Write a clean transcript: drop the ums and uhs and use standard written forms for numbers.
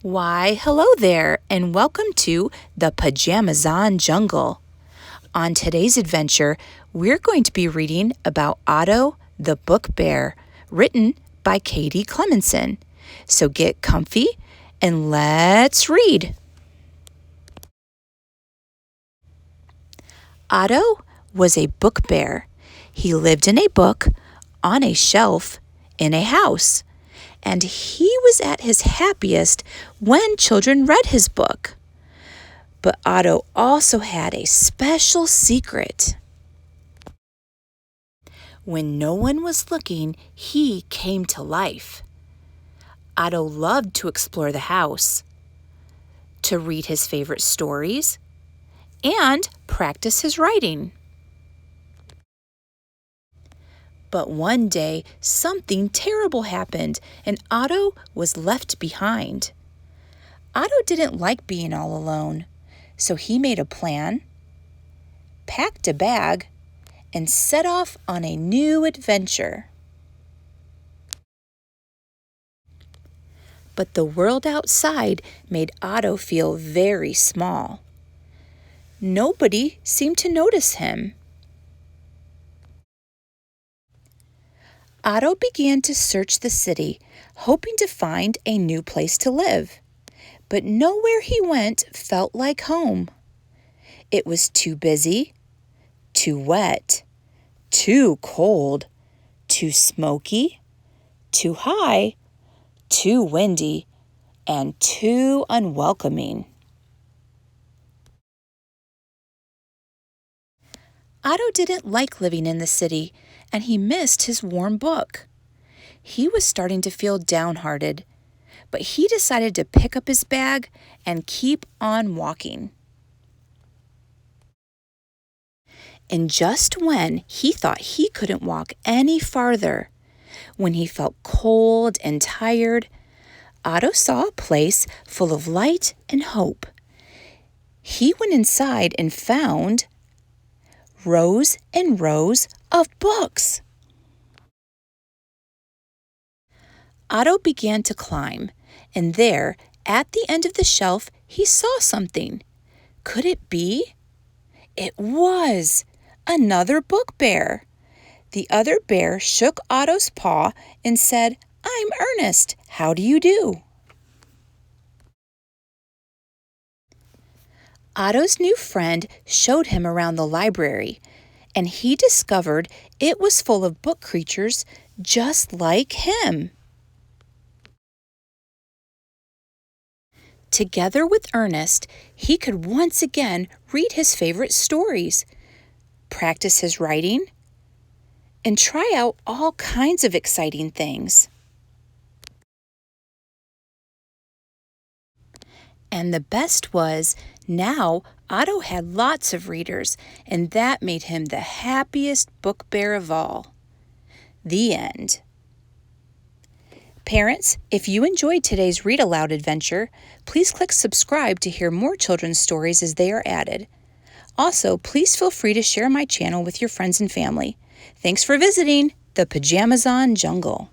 Why, hello there, and welcome to the Pajamazon Jungle. On today's adventure, we're going to be reading about Otto the Book Bear, written by Cleminson. So get comfy and let's read. Otto was a book bear. He lived in a book, on a shelf, in a house. And he was at his happiest when children read his book. But Otto also had a special secret. When no one was looking, he came to life. Otto loved to explore the house, to read his favorite stories, and practice his writing. But one day, something terrible happened, and Otto was left behind. Otto didn't like being all alone, so he made a plan, packed a bag, and set off on a new adventure. But the world outside made Otto feel very small. Nobody seemed to notice him. Otto began to search the city, hoping to find a new place to live. But nowhere he went felt like home. It was too busy, too wet, too cold, too smoky, too high, too windy, and too unwelcoming. Otto didn't like living in the city, and he missed his warm book. He was starting to feel downhearted, but he decided to pick up his bag and keep on walking. And just when he thought he couldn't walk any farther, when he felt cold and tired, Otto saw a place full of light and hope. He went inside and found rows and rows of books. Otto began to climb, and there, at the end of the shelf, he saw something. Could it be? It was another book bear. The other bear shook Otto's paw and said, "I'm Ernest. How do you do?" Otto's new friend showed him around the library, and he discovered it was full of book creatures just like him. Together with Ernest, he could once again read his favorite stories, practice his writing, and try out all kinds of exciting things. And the best was, now Otto had lots of readers, and that made him the happiest book bear of all. The end. Parents, if you enjoyed today's Read Aloud adventure, please click subscribe to hear more children's stories as they are added. Also, please feel free to share my channel with your friends and family. Thanks for visiting the Pajamazon Jungle.